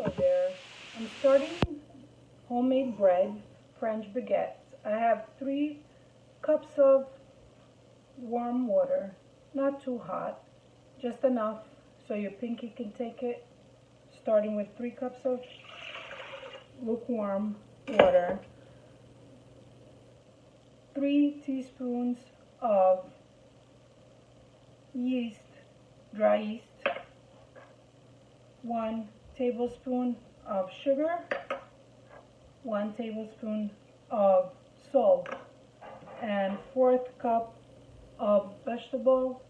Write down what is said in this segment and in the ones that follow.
Hello there. I'm starting homemade bread, French baguettes. I have 3 cups of warm water, not too hot, just enough so your pinky can take it. Starting with 3 cups of lukewarm water, 3 teaspoons of yeast, dry yeast, 1 tablespoon of sugar, 1 tablespoon of salt, and 1/4 cup of vegetable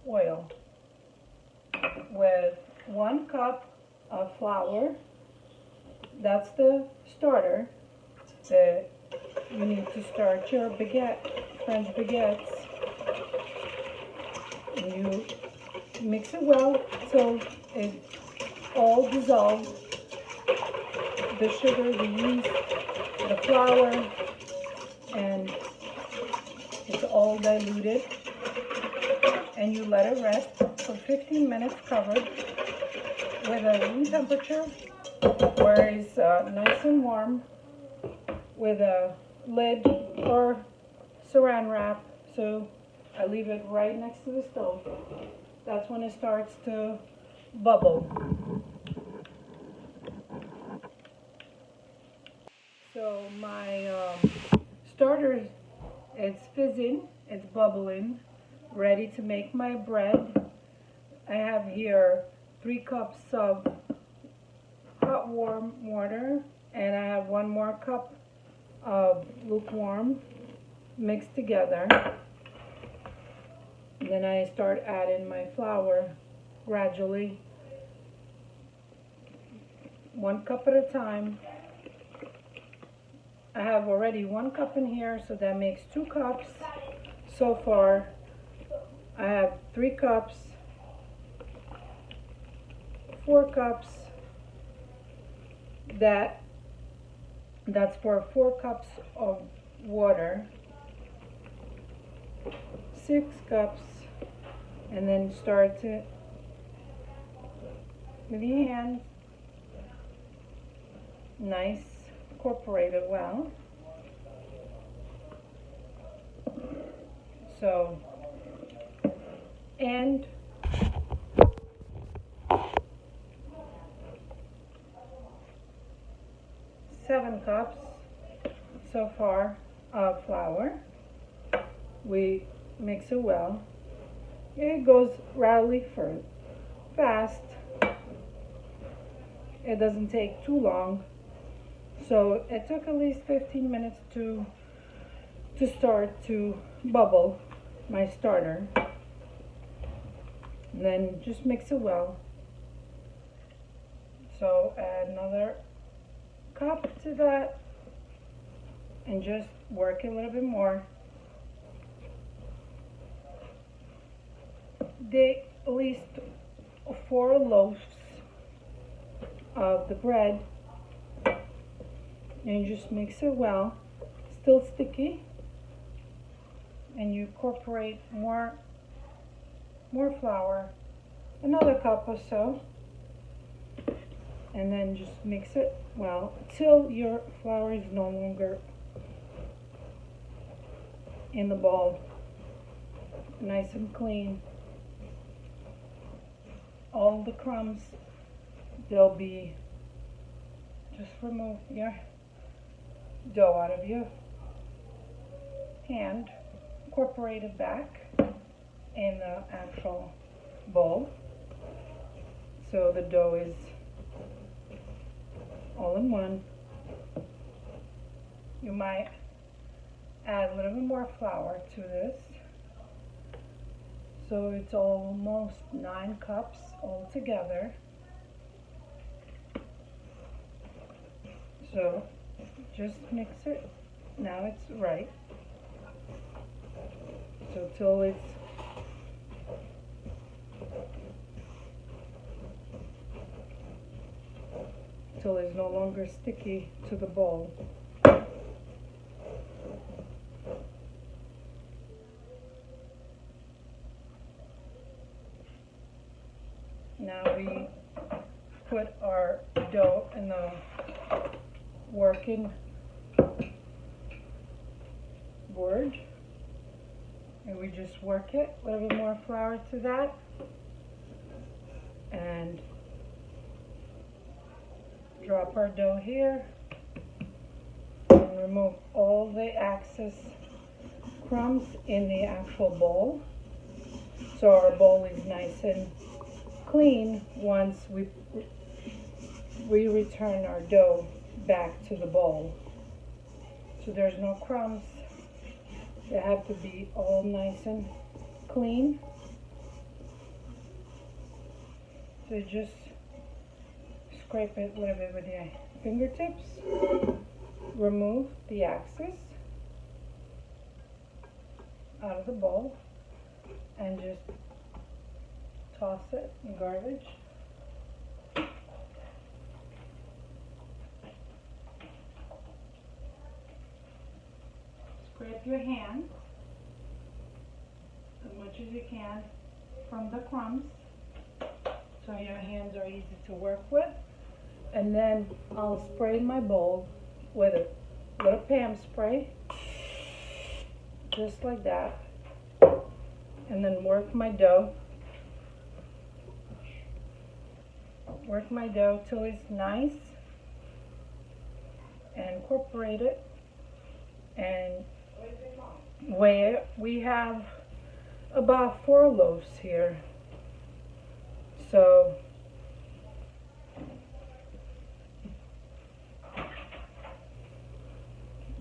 oil with 1 cup of flour. That's the starter that you need to start your French baguettes. And you mix it well till it all dissolves. The sugar, the yeast, the flour, and it's all diluted. And you let it rest for 15 minutes covered with a room temperature where it's nice and warm, with a lid or saran wrap. So I leave it right next to the stove. That's when it starts to bubble. So my starter is fizzing, it's bubbling, ready to make my bread. I have here 3 cups of hot warm water, and I have 1 more cup of lukewarm mixed together. And then I start adding my flour gradually, 1 cup at a time. I have already 1 cup in here, so that makes 2 cups. So far, I have 3 cups, 4 cups. That's for 4 cups of water, 6 cups, and then start to, with your hands, nice, incorporate it well. So, and seven cups so far of flour. We mix it well. It goes rather fast. It doesn't take too long. So it took at least 15 minutes to start to bubble my starter. And then just mix it well. So add another cup to that and just work it a little bit more. Bake at least 4 loaves of the bread, and you just mix it well. Still sticky, and you incorporate more flour, another cup or so, and then just mix it well till your flour is no longer in the bowl, nice and clean. All the crumbs, they'll be, just remove your dough out of your hand, incorporate it back in the actual bowl so the dough is all in one. You might add a little bit more flour to this, so it's almost 9 cups all together. So just mix it. Now it's right. So till it's no longer sticky to the bowl. Now we put our dough in the working board. And we just work it, a little bit more flour to that. And drop our dough here. And remove all the excess crumbs in the actual bowl. So our bowl is nice and clean once we return our dough back to the bowl. So there's no crumbs. They have to be all nice and clean. So just scrape it a little bit with your fingertips. Remove the excess out of the bowl and just toss it in garbage. Scrape your hand as much as you can from the crumbs so your hands are easy to work with. And then I'll spray my bowl with a little Pam spray, just like that. And then work my dough. Work my dough till it's nice and incorporate it and weigh it. We have about 4 loaves here. So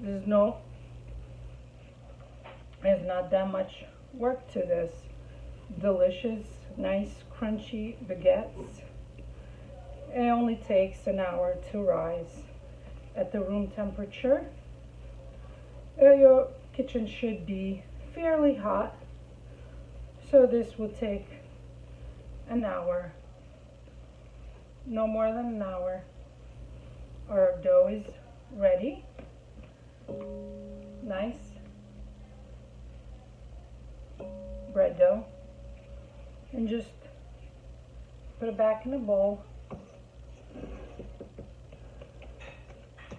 there's not that much work to this. Delicious, nice, crunchy baguettes. It only takes an hour to rise at the room temperature. Your kitchen should be fairly hot, so this will take an hour, no more than an hour. Our dough is ready. Nice bread dough, and just put it back in the bowl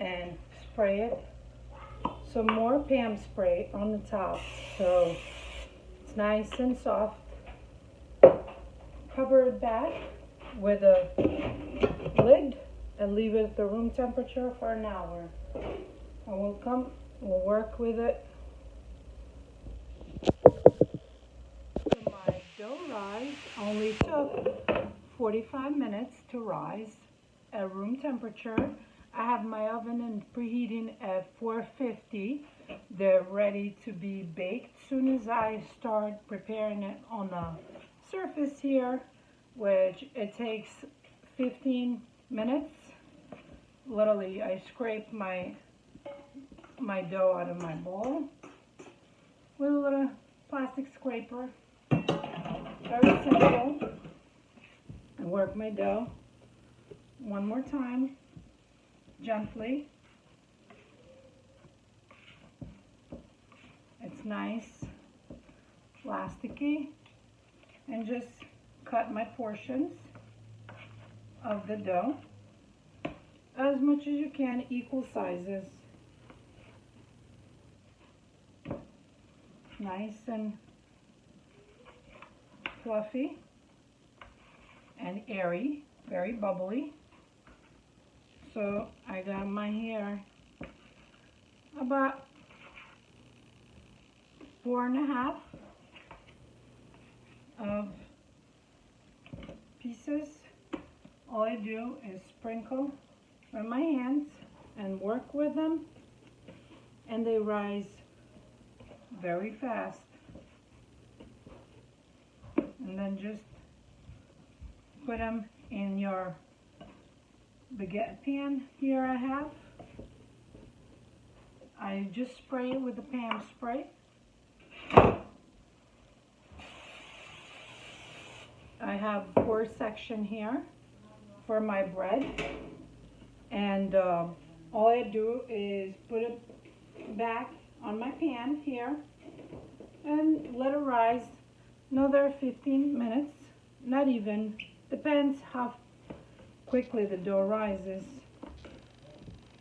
and spray it. Some more Pam spray on the top so it's nice and soft. Cover it back with a lid and leave it at the room temperature for an hour. And we'll work with it. So my dough rise only took 45 minutes to rise at room temperature. I have my oven and preheating at 450. They're ready to be baked. Soon as I start preparing it on the surface here, which it takes 15 minutes. Literally, I scrape my dough out of my bowl with a little plastic scraper. Very simple. And work my dough one more time, gently. It's nice, plasticky, and just cut my portions of the dough as much as you can, equal sizes. Nice and fluffy and airy, very bubbly. So I got my here about 4.5 of pieces. All I do is sprinkle with my hands and work with them, and they rise very fast. And then just put them in your baguette pan. Here I have. I just spray it with the Pam spray. I have 4 sections here for my bread, and all I do is put it back on my pan here and let it rise another 15 minutes, not even, depends how quickly the dough rises.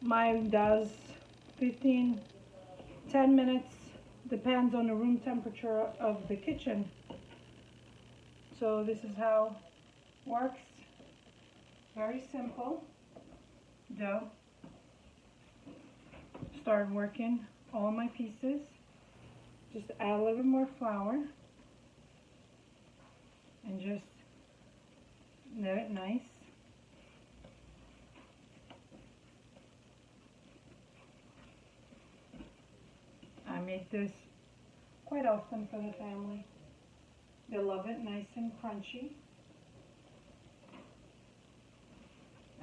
Mine does 10 minutes, depends on the room temperature of the kitchen. So this is how it works. Very simple dough. Start working all my pieces. Just add a little more flour and just knead it nice. I make this quite often for the family. They love it, nice and crunchy.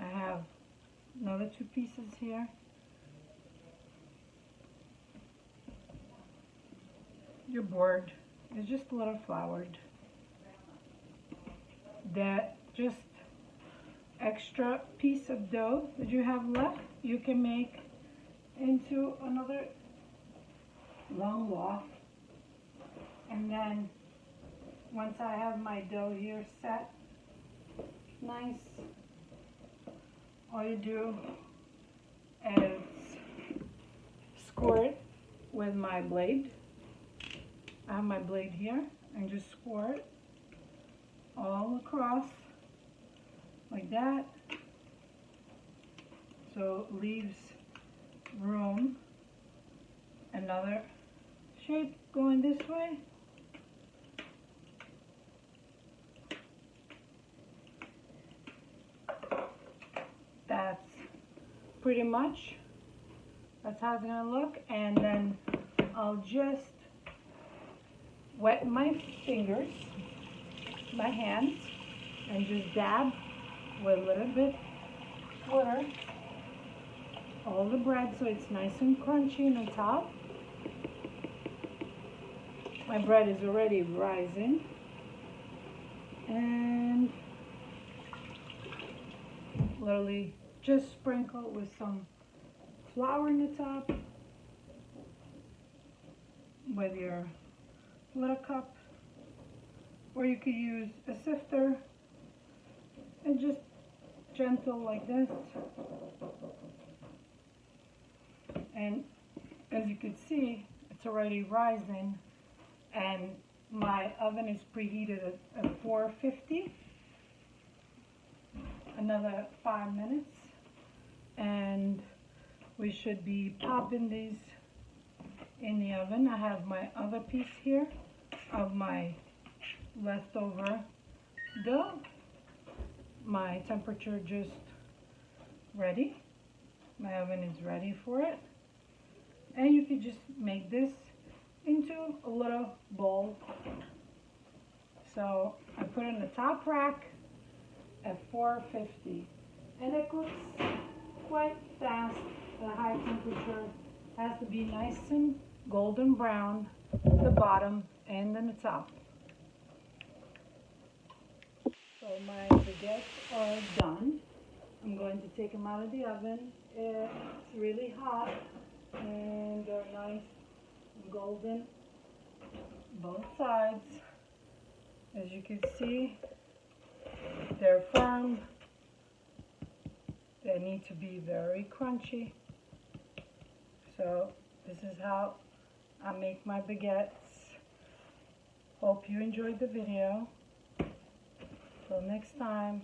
I have another 2 pieces here. Your board is just a little floured. That just extra piece of dough that you have left, you can make into another long loaf. And then once I have my dough here set nice, all you do is score it with my blade. I have my blade here and just score it all across like that, so it leaves room. Another shape going this way. That's pretty much, that's how it's gonna look. And then I'll just wet my fingers, my hands, and just dab with a little bit water all the bread so it's nice and crunchy on the top. My bread is already rising, and literally just sprinkle with some flour in the top with your little cup, or you could use a sifter and just gentle like this. And as you can see, it's already rising, and my oven is preheated at 450. Another 5 minutes, and we should be popping these in the oven. I have my other piece here of my leftover dough. My temperature just ready. My oven is ready for it. And you can just make this into a little bowl. So I put it in the top rack at 450, and it cooks quite fast at a high temperature. Has to be nice and golden brown, the bottom and then the top. So my baguettes are done. I'm going to take them out of the oven. It's really hot, and they're nice and golden both sides. As you can see, they're firm. They need to be very crunchy. So this is how I make my baguettes. Hope you enjoyed the video. Till next time.